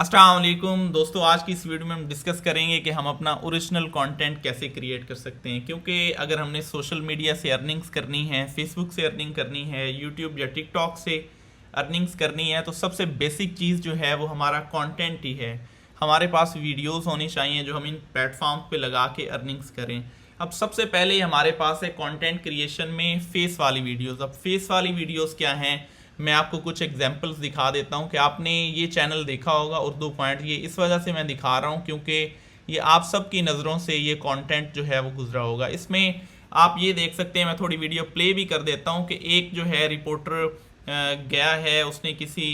अस्सलाम वालेकुम दोस्तों, आज की इस वीडियो में हम डिस्कस करेंगे कि हम अपना ओरिजिनल कंटेंट कैसे क्रिएट कर सकते हैं। क्योंकि अगर हमने सोशल मीडिया से अर्निंग्स करनी है, फेसबुक से अर्निंग करनी है, यूट्यूब या टिकटॉक से अर्निंग्स करनी है, तो सबसे बेसिक चीज़ जो है वो हमारा कंटेंट ही है। हमारे पास वीडियोस होनी चाहिए जो हम इन प्लेटफॉर्म पे लगा के अर्निंग्स करें। अब सबसे पहले हमारे पास है कंटेंट क्रिएशन में फेस वाली वीडियोस। अब फेस वाली वीडियोस क्या हैं, मैं आपको कुछ एग्जांपल्स दिखा देता हूं कि आपने ये चैनल देखा होगा उर्दू पॉइंट। ये इस वजह से मैं दिखा रहा हूं क्योंकि ये आप सबकी नज़रों से ये कंटेंट जो है वो गुजरा होगा। इसमें आप ये देख सकते हैं, मैं थोड़ी वीडियो प्ले भी कर देता हूं कि एक जो है रिपोर्टर गया है, उसने किसी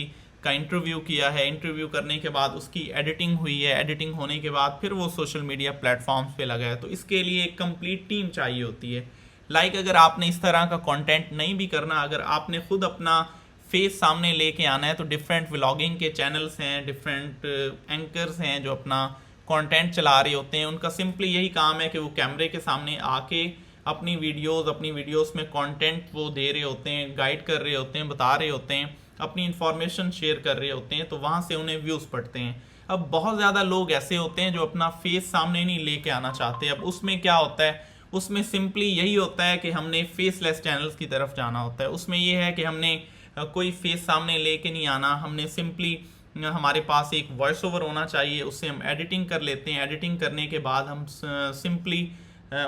का इंटरव्यू किया है। इंटरव्यू करने के बाद उसकी एडिटिंग हुई है, एडिटिंग होने के बाद फिर वो सोशल मीडिया प्लेटफॉर्म्स पे लगा है। तो इसके लिए एक कंप्लीट टीम चाहिए होती है। अगर आपने इस तरह का कंटेंट नहीं भी करना, अगर आपने खुद अपना फेस सामने लेके आना है, तो डिफरेंट व्लॉगिंग के चैनल्स हैं, डिफरेंट एंकर्स हैं जो अपना कंटेंट चला रहे होते हैं। उनका सिंपली यही काम है कि वो कैमरे के सामने आके अपनी वीडियोस में कंटेंट वो दे रहे होते हैं, गाइड कर रहे होते हैं, बता रहे होते हैं, अपनी इंफॉर्मेशन शेयर कर रहे होते हैं। तो वहाँ से उन्हें व्यूज़ पड़ते हैं। अब बहुत ज़्यादा लोग ऐसे होते हैं जो अपना फेस सामने नहीं लेके आना चाहते। अब उसमें क्या होता है, उसमें सिंपली यही होता है कि हमने फेसलेस चैनल्स की तरफ जाना होता है। उसमें यह है कि हमने कोई फेस सामने लेके नहीं आना, हमने सिंपली हमारे पास एक वॉइस ओवर होना चाहिए, उससे हम एडिटिंग कर लेते हैं। एडिटिंग करने के बाद हम सिंपली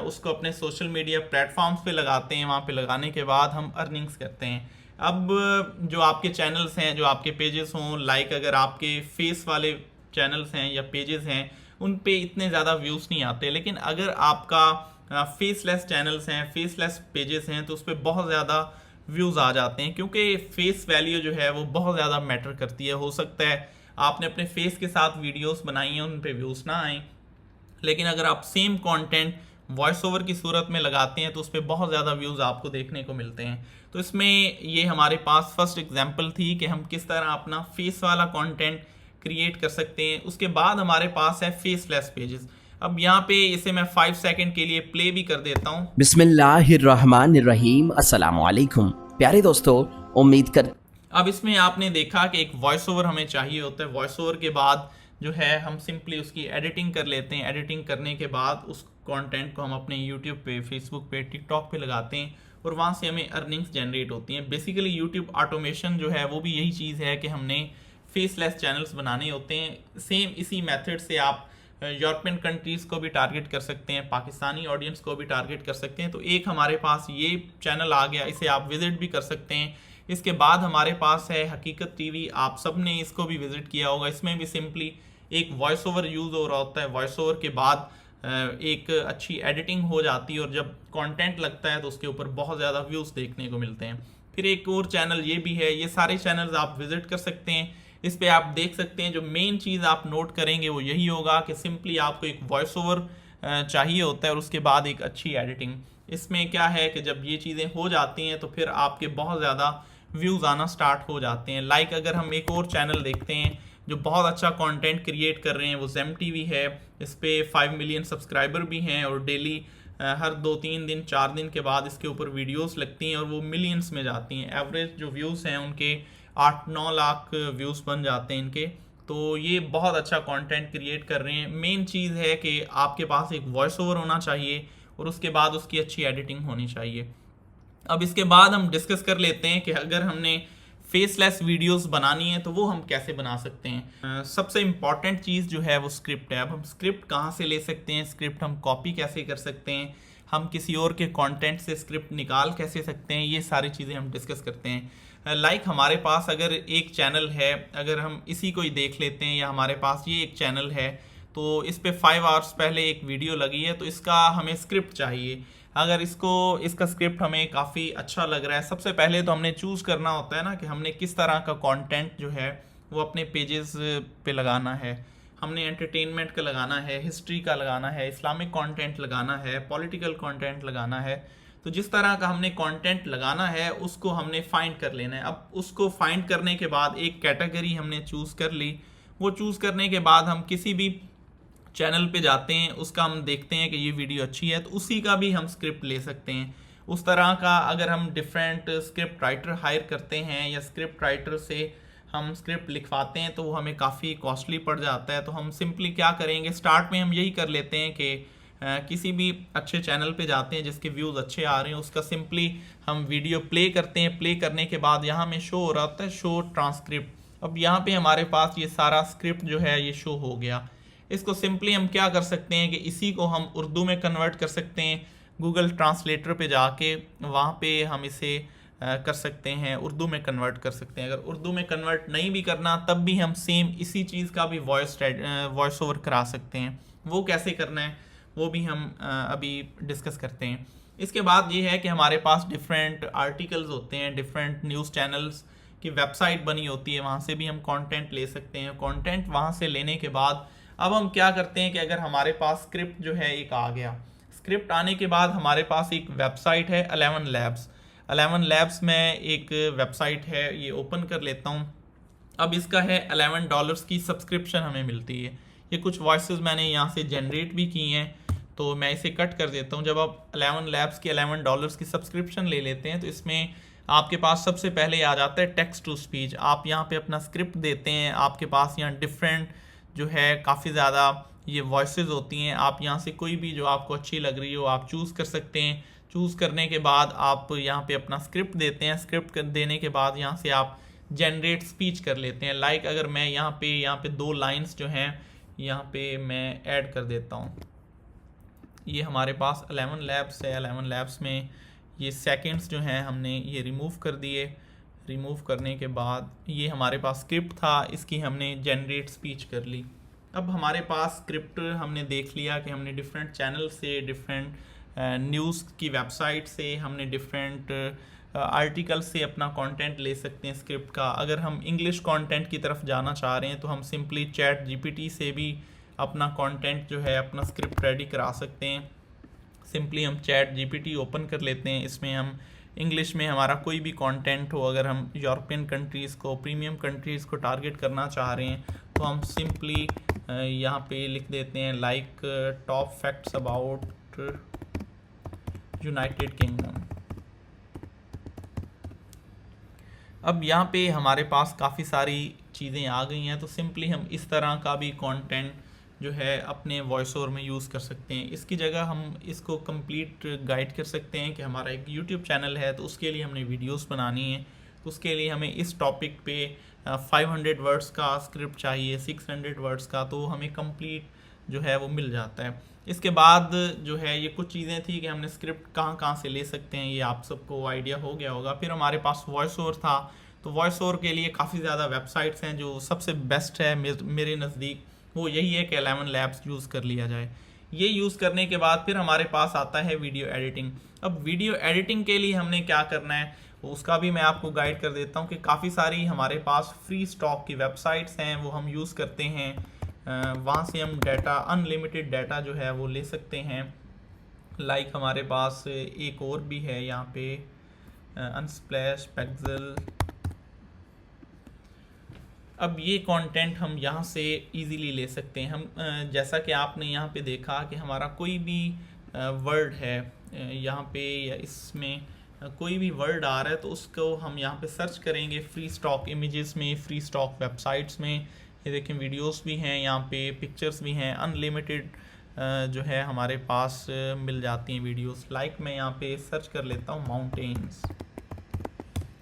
उसको अपने सोशल मीडिया प्लेटफॉर्म्स पे लगाते हैं। वहाँ पे लगाने के बाद हम अर्निंग्स करते हैं। अब जो आपके चैनल्स हैं, जो आपके पेजेस हों, अगर आपके फेस वाले चैनल्स हैं या पेजेस हैं, उन पे इतने ज़्यादा व्यूज़ नहीं आते। लेकिन अगर आपका फेसलेस चैनल्स हैं, फेसलेस पेजेस हैं, तो उस पर बहुत ज़्यादा व्यूज़ आ जाते हैं। क्योंकि फेस वैल्यू जो है वो बहुत ज़्यादा मैटर करती है। हो सकता है आपने अपने फेस के साथ वीडियोस बनाई हैं, उन पे व्यूज़ ना आए, लेकिन अगर आप सेम कंटेंट वॉइस ओवर की सूरत में लगाते हैं तो उस पर बहुत ज़्यादा व्यूज़ आपको देखने को मिलते हैं। तो इसमें ये हमारे पास फर्स्ट एग्जांपल थी कि हम किस तरह अपना फेस वाला कंटेंट क्रिएट कर सकते हैं। उसके बाद हमारे पास है फेसलेस पेजेस। अब यहाँ पे इसे मैं 5 सेकंड के लिए प्ले भी कर देता हूँ। बिस्मिल्लाहिर्रहमानिर्रहीम, अस्सलामुअलैकुम प्यारे दोस्तों, उम्मीद कर अब इसमें आपने देखा कि एक वॉइस ओवर हमें चाहिए होता है। वॉइस ओवर के बाद जो है हम सिंपली उसकी एडिटिंग कर लेते हैं। एडिटिंग करने के बाद उस कंटेंट को हम अपने यूट्यूब पे, फेसबुक पे, टिकटॉक पे लगाते हैं और वहाँ से हमें अर्निंग्स जनरेट होती हैं। बेसिकली यूट्यूब ऑटोमेशन जो है वो भी यही चीज़ है कि हमने फेसलेस चैनल्स बनाने होते हैं। सेम इसी मेथड से आप यूरोपियन कंट्रीज़ को भी टारगेट कर सकते हैं, पाकिस्तानी ऑडियंस को भी टारगेट कर सकते हैं। तो एक हमारे पास ये चैनल आ गया, इसे आप विजिट भी कर सकते हैं। इसके बाद हमारे पास है हकीकत टीवी। आप सब ने इसको भी विजिट किया होगा। इसमें भी सिंपली एक वॉइस ओवर यूज़ हो रहा होता है। वॉइस ओवर के बाद एक अच्छी एडिटिंग हो जाती है और जब कंटेंट लगता है तो उसके ऊपर बहुत ज़्यादा व्यूज़ देखने को मिलते हैं। फिर एक और चैनल ये भी है। ये सारे चैनल्स आप विजिट कर सकते हैं। इस पे आप देख सकते हैं, जो मेन चीज़ आप नोट करेंगे वो यही होगा कि सिंपली आपको एक वॉइस ओवर चाहिए होता है और उसके बाद एक अच्छी एडिटिंग। इसमें क्या है कि जब ये चीज़ें हो जाती हैं तो फिर आपके बहुत ज़्यादा व्यूज़ आना स्टार्ट हो जाते हैं। अगर हम एक और चैनल देखते हैं जो बहुत अच्छा कंटेंट क्रिएट कर रहे हैं, वो जेम टीवी है। इस पर 5 मिलियन सब्सक्राइबर भी हैं और डेली हर 2-3 दिन 4 दिन के बाद इसके ऊपर वीडियोस लगती हैं और वो मिलियंस में जाती हैं। एवरेज जो व्यूज़ हैं उनके 8-9 लाख व्यूज़ बन जाते हैं इनके। तो ये बहुत अच्छा कंटेंट क्रिएट कर रहे हैं। मेन चीज़ है कि आपके पास एक वॉइस ओवर होना चाहिए और उसके बाद उसकी अच्छी एडिटिंग होनी चाहिए। अब इसके बाद हम डिस्कस कर लेते हैं कि अगर हमने फेसलेस वीडियोस बनानी है तो वो हम कैसे बना सकते हैं। सबसे इम्पॉर्टेंट चीज़ जो है वो स्क्रिप्ट है। अब हम स्क्रिप्ट कहाँ से ले सकते हैं, स्क्रिप्ट हम कॉपी कैसे कर सकते हैं, हम किसी और के कंटेंट से स्क्रिप्ट निकाल कैसे सकते हैं, ये सारी चीज़ें हम डिस्कस करते हैं। हमारे पास अगर एक चैनल है, अगर हम इसी को ही देख लेते हैं, या हमारे पास ये एक चैनल है तो इस पर 5 आवर्स पहले एक वीडियो लगी है, तो इसका हमें स्क्रिप्ट चाहिए। अगर इसका स्क्रिप्ट हमें काफ़ी अच्छा लग रहा है, सबसे पहले तो हमने चूज़ करना होता है ना कि हमने किस तरह का कंटेंट जो है वो अपने पेजेस पे लगाना है। हमने एंटरटेनमेंट का लगाना है, हिस्ट्री का लगाना है, इस्लामिक कंटेंट लगाना है, पॉलिटिकल कंटेंट लगाना है। तो जिस तरह का हमने कंटेंट लगाना है उसको हमने फाइंड कर लेना है। अब उसको फाइंड करने के बाद एक कैटेगरी हमने चूज़ कर ली। वो चूज़ करने के बाद हम किसी भी चैनल पे जाते हैं, उसका हम देखते हैं कि ये वीडियो अच्छी है तो उसी का भी हम स्क्रिप्ट ले सकते हैं। उस तरह का अगर हम डिफरेंट स्क्रिप्ट राइटर हायर करते हैं या स्क्रिप्ट राइटर से हम स्क्रिप्ट लिखवाते हैं तो वो हमें काफ़ी कॉस्टली पड़ जाता है। तो हम सिंपली क्या करेंगे, स्टार्ट में हम यही कर लेते हैं कि किसी भी अच्छे चैनल पे जाते हैं जिसके व्यूज़ अच्छे आ रहे हैं, उसका सिंपली हम वीडियो प्ले करते हैं। प्ले करने के बाद यहाँ में शो हो रहा होता है शो ट्रांसक्रिप्ट। अब यहाँ पे हमारे पास ये सारा स्क्रिप्ट जो है ये शो हो गया। इसको सिंपली हम क्या कर सकते हैं कि इसी को हम उर्दू में कन्वर्ट कर सकते हैं। गूगल ट्रांसलेटर पे जाके वहाँ पे हम इसे कर सकते हैं, उर्दू में कन्वर्ट कर सकते हैं। अगर उर्दू में कन्वर्ट नहीं भी करना तब भी हम सेम इसी चीज़ का भी वॉइस ओवर करा सकते हैं। वो कैसे करना है वो भी हम अभी डिस्कस करते हैं। इसके बाद ये है कि हमारे पास डिफरेंट आर्टिकल्स होते हैं, डिफरेंट न्यूज़ चैनल्स की वेबसाइट बनी होती है, वहाँ से भी हम कंटेंट ले सकते हैं। कंटेंट वहाँ से लेने के बाद अब हम क्या करते हैं कि अगर हमारे पास स्क्रिप्ट जो है एक आ गया, स्क्रिप्ट आने के बाद हमारे पास एक वेबसाइट है 11 लैब्स। 11 लैब्स में एक वेबसाइट है, ये ओपन कर लेता हूँ। अब इसका है $11 की सब्सक्रिप्शन हमें मिलती है। ये कुछ वॉइसेस मैंने यहाँ से जनरेट भी की हैं, तो मैं इसे कट कर देता हूँ। जब आप 11 लैब्स की $11 की सब्सक्रिप्शन ले लेते हैं तो इसमें आपके पास सबसे पहले आ जाता है टेक्स्ट टू स्पीच। आप यहाँ पे अपना स्क्रिप्ट देते हैं, आपके पास यहाँ डिफरेंट जो है काफ़ी ज़्यादा ये वॉइसेस होती हैं। आप यहाँ से कोई भी जो आपको अच्छी लग रही हो आप चूज़ कर सकते हैं। चूज़ करने के बाद आप यहाँ पे अपना स्क्रिप्ट देते हैं। स्क्रिप्ट देने के बाद यहाँ से आप जनरेट स्पीच कर लेते हैं। लाइक अगर मैं यहाँ पे 2 लाइंस जो हैं यहाँ पे मैं ऐड कर देता हूँ। ये हमारे पास 11 लैब्स है। 11 लैब्स में ये सेकंड्स जो हैं हमने ये रिमूव कर दिए। रिमूव करने के बाद ये हमारे पास स्क्रिप्ट था, इसकी हमने जनरेट स्पीच कर ली। अब हमारे पास स्क्रिप्ट हमने देख लिया कि हमने डिफरेंट चैनल से, डिफरेंट न्यूज़ की वेबसाइट से, हमने डिफरेंट आर्टिकल से अपना कंटेंट ले सकते हैं स्क्रिप्ट का। अगर हम इंग्लिश कंटेंट की तरफ जाना चाह रहे हैं तो हम सिंपली चैट जीपीटी से भी अपना कंटेंट जो है अपना स्क्रिप्ट रेडी करा सकते हैं। सिंपली हम चैट जीपीटी ओपन कर लेते हैं, इसमें हम इंग्लिश में हमारा कोई भी कंटेंट हो, अगर हम यूरोपियन कंट्रीज़ को, प्रीमियम कंट्रीज़ को टारगेट करना चाह रहे हैं तो हम सिंपली यहाँ पे लिख देते हैं like top facts about United kingdom. अब यहाँ पे हमारे पास काफ़ी सारी चीज़ें आ गई हैं, तो सिंपली हम इस तरह का भी कंटेंट जो है अपने वॉइस ओवर में यूज़ कर सकते हैं। इसकी जगह हम इसको कंप्लीट गाइड कर सकते हैं कि हमारा एक यूट्यूब चैनल है तो उसके लिए हमने वीडियोस बनानी है, तो उसके लिए हमें इस टॉपिक पे 500 वर्ड्स का स्क्रिप्ट चाहिए, 600 वर्ड्स का, तो हमें कंप्लीट जो है वो मिल जाता है। इसके बाद जो है ये कुछ चीज़ें थी कि हमने स्क्रिप्ट कहाँ कहाँ से ले सकते हैं, ये आप सबको आइडिया हो गया होगा। फिर हमारे पास वॉइस ओवर था, तो वॉइस ओवर के लिए काफ़ी ज़्यादा वेबसाइट्स हैं। जो सबसे बेस्ट है मेरे नज़दीक वो यही है कि 11 लैब्स यूज़ कर लिया जाए। ये यूज़ करने के बाद फिर हमारे पास आता है वीडियो एडिटिंग। अब वीडियो एडिटिंग के लिए हमने क्या करना है उसका भी मैं आपको गाइड कर देता हूँ कि काफ़ी सारी हमारे पास फ्री स्टॉक की वेबसाइट्स हैं, वो हम यूज़ करते हैं। वहाँ से हम डाटा, अनलिमिटेड डाटा जो है वो ले सकते हैं। लाइक हमारे पास एक और भी है यहाँ पे अनस्प्लैश, पेक्सल। अब ये कंटेंट हम यहाँ से इजीली ले सकते हैं। हम जैसा कि आपने यहाँ पे देखा कि हमारा कोई भी वर्ड है यहाँ पे या इसमें कोई भी वर्ड आ रहा है तो उसको हम यहाँ पे सर्च करेंगे फ्री स्टॉक इमेजेस में, फ्री स्टॉक वेबसाइट्स में। ये देखें वीडियोस भी हैं यहाँ पे, पिक्चर्स भी हैं, अनलिमिटेड जो है हमारे पास मिल जाती हैं वीडियोस। लाइक मैं यहाँ पे सर्च कर लेता हूँ माउंटेन्स।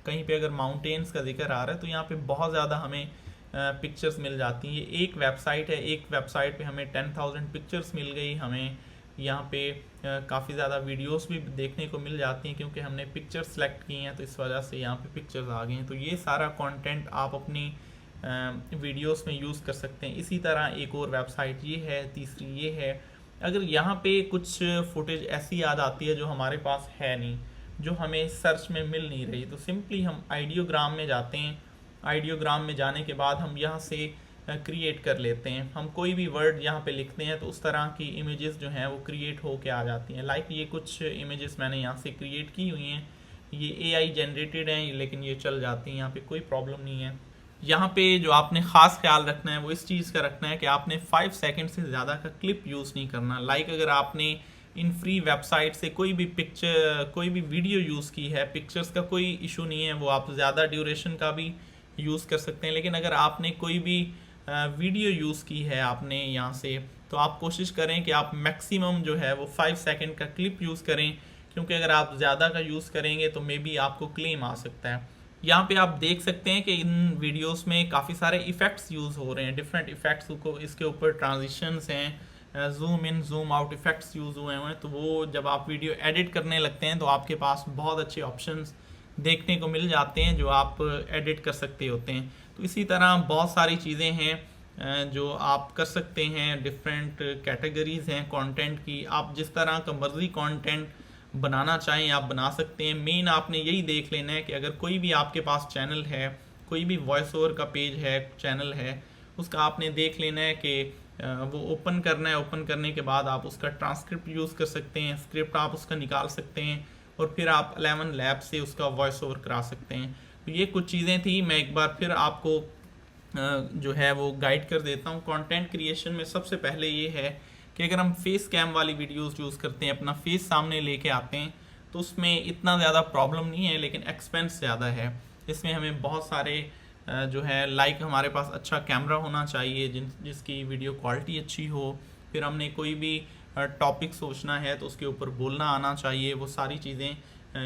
कहीं पे अगर माउंटेन्स का जिक्र आ रहा है तो यहाँ पे बहुत ज़्यादा हमें पिक्चर्स मिल जाती हैं। ये एक वेबसाइट है, एक वेबसाइट पे हमें 10,000 पिक्चर्स मिल गई। हमें यहाँ पे काफ़ी ज़्यादा वीडियोस भी देखने को मिल जाती हैं क्योंकि हमने पिक्चर सेलेक्ट की हैं, तो इस वजह से यहाँ पे पिक्चर्स आ गई हैं। तो ये सारा कंटेंट आप अपनी वीडियोस में यूज़ कर सकते हैं। इसी तरह एक और वेबसाइट ये है, तीसरी ये है। अगर यहाँ पे कुछ फुटेज ऐसी याद आती है जो हमारे पास है नहीं, जो हमें सर्च में मिल नहीं रही, तो सिंपली हम आइडियोग्राम में जाते हैं। आइडियोग्राम में जाने के बाद हम यहाँ से क्रिएट कर लेते हैं। हम कोई भी वर्ड यहाँ पे लिखते हैं तो उस तरह की इमेजेस जो हैं वो क्रिएट हो के आ जाती हैं। लाइक ये कुछ इमेजेस मैंने यहाँ से क्रिएट की हुई हैं, ये AI जनरेटेड हैं लेकिन ये चल जाती हैं, यहाँ पे कोई प्रॉब्लम नहीं है। यहाँ पे जो आपने ख़ास ख्याल रखना है वो इस चीज़ का रखना है कि आपने 5 सेकंड से ज़्यादा का क्लिप यूज़ नहीं करना। लाइक अगर आपने इन फ्री वेबसाइट से कोई भी पिक्चर, कोई भी वीडियो यूज़ की है, पिक्चर्स का कोई इशू नहीं है, वो आप ज़्यादा ड्यूरेशन का भी यूज़ कर सकते हैं। लेकिन अगर आपने कोई भी वीडियो यूज़ की है आपने यहाँ से, तो आप कोशिश करें कि आप मैक्सिमम जो है वो 5 सेकंड का क्लिप यूज़ करें, क्योंकि अगर आप ज़्यादा का यूज़ करेंगे तो मे बी आपको क्लेम आ सकता है। यहाँ पे आप देख सकते हैं कि इन वीडियोस में काफ़ी सारे इफ़ेक्ट्स यूज़ हो रहे हैं, डिफरेंट इफ़ेक्ट्स को, इसके ऊपर ट्रांजिशंस हैं, zoom in zoom out effects use हुए हैं। तो वो जब आप वीडियो एडिट करने लगते हैं तो आपके पास बहुत अच्छे ऑप्शंस देखने को मिल जाते हैं जो आप एडिट कर सकते होते हैं। तो इसी तरह बहुत सारी चीज़ें हैं जो आप कर सकते हैं, डिफरेंट कैटेगरीज़ हैं कंटेंट की। आप जिस तरह का मर्ज़ी कंटेंट बनाना चाहें आप बना सकते हैं। मेन आपने यही देख लेना है कि अगर कोई भी आपके पास चैनल है, कोई भी वॉइस ओवर का पेज है, चैनल है, उसका आपने देख लेना है कि वो ओपन करना है। ओपन करने के बाद आप उसका ट्रांसक्रिप्ट यूज़ कर सकते हैं, स्क्रिप्ट आप उसका निकाल सकते हैं और फिर आप 11 लैब से उसका वॉइस ओवर करा सकते हैं। तो ये कुछ चीज़ें थी, मैं एक बार फिर आपको जो है वो गाइड कर देता हूँ। कंटेंट क्रिएशन में सबसे पहले ये है कि अगर हम फेस कैम वाली वीडियोस यूज़ करते हैं, अपना फेस सामने लेके आते हैं, तो उसमें इतना ज़्यादा प्रॉब्लम नहीं है, लेकिन एक्सपेंस ज़्यादा है। इसमें हमें बहुत सारे जो है हमारे पास अच्छा कैमरा होना चाहिए जिसकी वीडियो क्वालिटी अच्छी हो। फिर हमने कोई भी टॉपिक सोचना है तो उसके ऊपर बोलना आना चाहिए, वो सारी चीज़ें,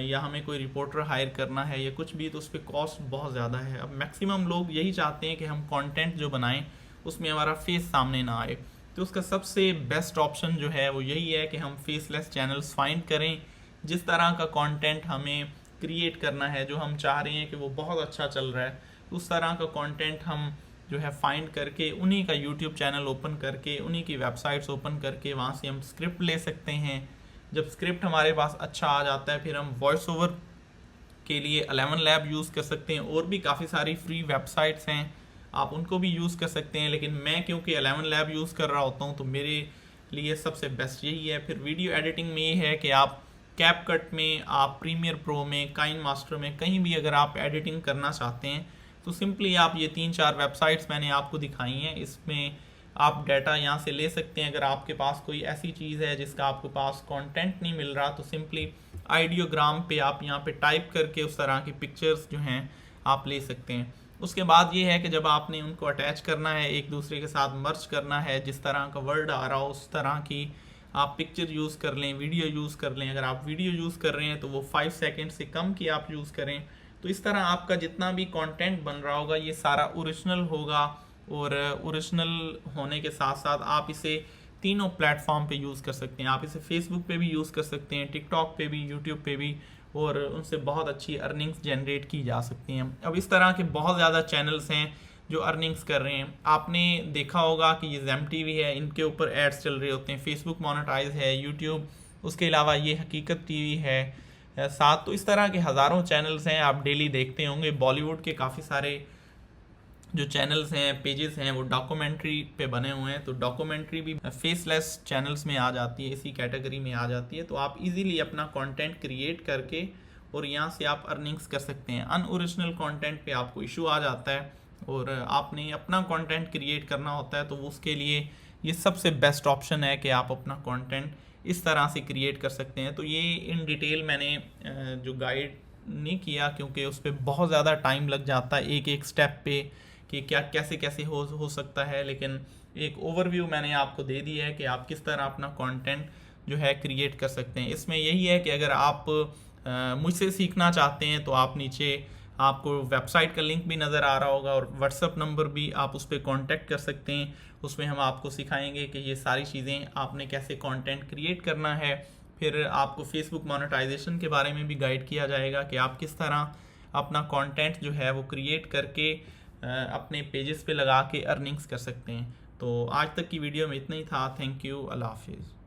या हमें कोई रिपोर्टर हायर करना है या कुछ भी, तो उस पर कॉस्ट बहुत ज़्यादा है। अब मैक्सिमम लोग यही चाहते हैं कि हम कंटेंट जो बनाएं उसमें हमारा फेस सामने ना आए। तो उसका सबसे बेस्ट ऑप्शन जो है वो यही है कि हम फेसलेस चैनल्स फाइंड करें। जिस तरह का कंटेंट हमें क्रिएट करना है, जो हम चाह रहे हैं कि वो बहुत अच्छा चल रहा है, उस तरह का कंटेंट हम जो है फाइंड करके उन्हीं का यूट्यूब चैनल ओपन करके, उन्हीं की वेबसाइट्स ओपन करके वहाँ से हम स्क्रिप्ट ले सकते हैं। जब स्क्रिप्ट हमारे पास अच्छा आ जाता है, फिर हम वॉइस ओवर के लिए 11 लैब यूज़ कर सकते हैं। और भी काफ़ी सारी फ्री वेबसाइट्स हैं, आप उनको भी यूज़ कर सकते हैं। लेकिन मैं क्योंकि 11 लैब यूज़ कर रहा होता हूँ तो मेरे लिए सबसे बेस्ट यही है। फिर वीडियो एडिटिंग में ये है कि आप कैपकट में, आप प्रीमियर प्रो में, काइन मास्टर में, कहीं भी अगर आप एडिटिंग करना चाहते हैं तो सिंपली आप ये 3-4 वेबसाइट्स मैंने आपको दिखाई हैं, इसमें आप डाटा यहाँ से ले सकते हैं। अगर आपके पास कोई ऐसी चीज़ है जिसका आपके पास कंटेंट नहीं मिल रहा, तो सिंपली आइडियोग्राम पे आप यहाँ पे टाइप करके उस तरह की पिक्चर्स जो हैं आप ले सकते हैं। उसके बाद ये है कि जब आपने उनको अटैच करना है, एक दूसरे के साथ मर्ज करना है, जिस तरह का वर्ड आ रहा हो उस तरह की आप पिक्चर यूज़ कर लें, वीडियो यूज़ कर लें। अगर आप वीडियो यूज़ कर रहे हैं तो वो 5 सेकंड से कम की आप यूज़ करें। तो इस तरह आपका जितना भी कंटेंट बन रहा होगा ये सारा ओरिजिनल होगा, और ओरिजिनल होने के साथ साथ आप इसे तीनों प्लेटफॉर्म पे यूज़ कर सकते हैं। आप इसे फेसबुक पे भी यूज़ कर सकते हैं, टिकटॉक पे भी, यूट्यूब पे भी, और उनसे बहुत अच्छी अर्निंग्स जनरेट की जा सकती हैं। अब इस तरह के बहुत ज़्यादा चैनल्स हैं जो अर्निंग्स कर रहे हैं। आपने देखा होगा कि ये ज़ेम टीवी है, इनके ऊपर एड्स चल रहे होते हैं, फेसबुक मोनेटाइज है, यूट्यूब, उसके अलावा ये हकीकत टीवी है साथ। तो इस तरह के हज़ारों चैनल्स हैं, आप डेली देखते होंगे। बॉलीवुड के काफ़ी सारे जो चैनल्स हैं, पेजेस हैं, वो डॉक्यूमेंट्री पे बने हुए हैं। तो डॉक्यूमेंट्री भी फेसलेस चैनल्स में आ जाती है, इसी कैटेगरी में आ जाती है। तो आप इजीली अपना कंटेंट क्रिएट करके और यहाँ से आप अर्निंग्स कर सकते हैं। अनओरिजिनल कंटेंट पे आपको इशू आ जाता है और आपने अपना कंटेंट क्रिएट करना होता है, तो उसके लिए ये सबसे बेस्ट ऑप्शन है कि आप अपना कंटेंट इस तरह से क्रिएट कर सकते हैं। तो ये इन डिटेल मैंने जो गाइड नहीं किया, क्योंकि उस पर बहुत ज़्यादा टाइम लग जाता है एक एक स्टेप पे कि क्या कैसे कैसे हो सकता है। लेकिन एक ओवरव्यू मैंने आपको दे दिया है कि आप किस तरह अपना कंटेंट जो है क्रिएट कर सकते हैं। इसमें यही है कि अगर आप मुझसे सीखना चाहते हैं तो आप नीचे आपको वेबसाइट का लिंक भी नज़र आ रहा होगा और व्हाट्सअप नंबर भी, आप उस पर कांटेक्ट कर सकते हैं। उसमें हम आपको सिखाएंगे कि ये सारी चीज़ें आपने कैसे कंटेंट क्रिएट करना है। फिर आपको फेसबुक मोनेटाइजेशन के बारे में भी गाइड किया जाएगा कि आप किस तरह अपना कंटेंट जो है वो क्रिएट करके अपने पेजेस पे लगा के अर्निंग्स कर सकते हैं। तो आज तक की वीडियो में इतना ही था। थैंक यू, अल्लाह हाफिज़।